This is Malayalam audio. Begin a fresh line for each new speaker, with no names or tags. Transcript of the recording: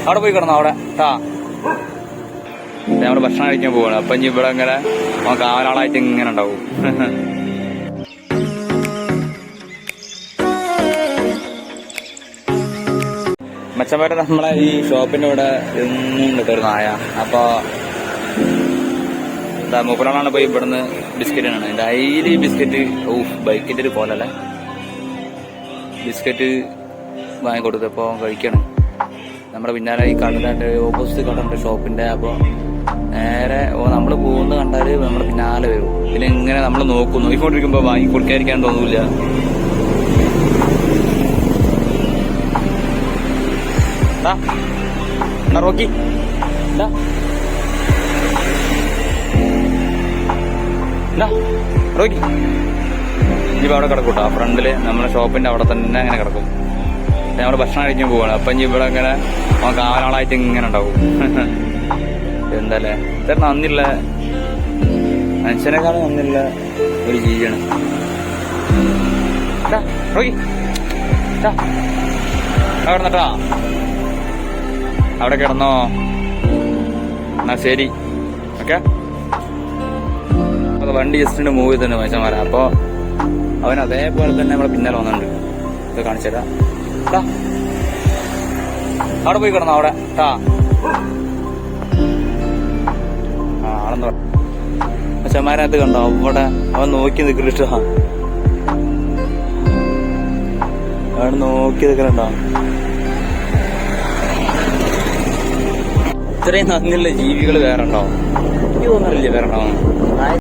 അവിടെ പോയി കിടന്നോ അവിടെ നമ്മള് ഭക്ഷണം കഴിക്കാൻ പോവാണ്. അപ്പൊ ഇനി ഇവിടെ ഇങ്ങനെ കാവലാളായിട്ട് ഇങ്ങനെ ഉണ്ടാവും. മച്ചന്മാരെ നമ്മളെ ഈ ഷോപ്പിന്റെ ഇവിടെ എന്നും കിട്ടൊരു നായ. അപ്പൊ എന്താ മുപ്പലാണ് പോയി ഇവിടുന്ന് ബിസ്ക്കറ്റ് ആണ് ഡെയിലി ബിസ്ക്കറ്റ്. ബൈക്കിന്റെ ഒരു പോലല്ലേ ബിസ്ക്കറ്റ് വാങ്ങിക്കൊടുത്തപ്പോ കഴിക്കണം. നമ്മുടെ പിന്നാലെ ഈ കടലിന്റെ ഓപ്പോസിറ്റ് കടലിന്റെ ഷോപ്പിന്റെ. അപ്പൊ നേരെ നമ്മള് പോകുന്ന കണ്ടാല് നമ്മള് പിന്നാലെ വരും. പിന്നെ ഇങ്ങനെ നമ്മൾ നോക്കും. നോക്കിക്കൊണ്ടിരിക്കുമ്പോ വാങ്ങി കൊടുക്കാതിരിക്കാൻ തോന്നൂല. റോക്കി റോക്കി ഇനിയിപ്പോ അവിടെ കിടക്കൂട്ടോ. ഫ്രണ്ടില് നമ്മുടെ ഷോപ്പിന്റെ അവിടെ തന്നെ അങ്ങനെ കിടക്കും. നമ്മള് ഭക്ഷണം കഴിക്കാൻ പോവാണ്. അപ്പൊ ഇനി ഇവിടെ ഇങ്ങനെ കാവലാളായിട്ട് ഇങ്ങനെ ഉണ്ടാവും. എന്താല്ലേ ഇത്ര നന്ദിയുള്ള മനുഷ്യനെക്കാളും നന്ദിയുള്ള ഒരു ജീവിയാണ്. റോക്കി കിടന്നട്ടാ അവിടെ കിടന്നോ. എന്നാ ശരി, ഓക്കെ. വണ്ടി ജസ്റ്റ് മൂവ് ചെയ്തിട്ടുണ്ട് മനുഷ്യന്മാരെ. അപ്പൊ അവൻ അതേപോലെ തന്നെ നമ്മളെ പിന്നാലെ വന്നിട്ടുണ്ട്. ഇത് കാണിച്ചേരാ. അവിടെ പോയി കിടന്നോ അവിടെ ആണെന്ന് മനുഷ്യന്മാരത് കണ്ടോ. അവിടെ അവൻ നോക്കി നിൽക്കുന്നുണ്ടോ. അവൻ നോക്കി നിൽക്കുന്നുണ്ടോ. ഇത്രയും നന്ദിയുള്ള ജീവികൾ വേറെ ഉണ്ടാവും. എനിക്ക് തോന്നുന്നില്ല വേറെ ഉണ്ടാവും.